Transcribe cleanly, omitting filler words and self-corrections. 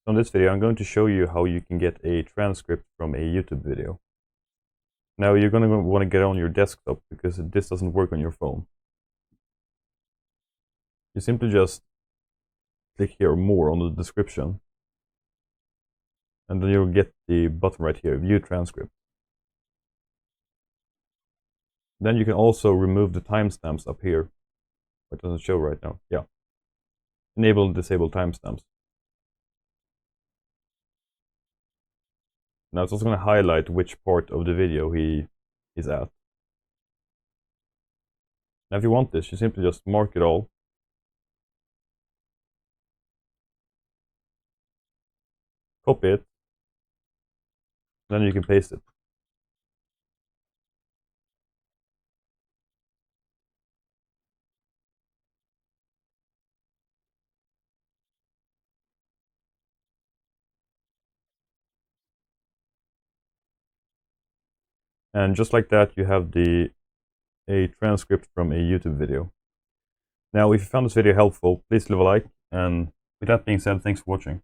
So in this video, I'm going to show you how you can get a transcript from a YouTube video. Now you're going to want to get on your desktop because this doesn't work on your phone. You simply just click here more on the description, and then you'll get the button right here, View Transcript. Then you can also remove the timestamps up here. It doesn't show right now. Yeah. Enable and disable timestamps. Now it's also going to highlight which part of the video he is at. Now if you want this, you simply just mark it all. Copy it. Then you can paste it. And just like that, you have a transcript from a YouTube video. Now, if you found this video helpful, please leave a like. And with that being said, thanks for watching.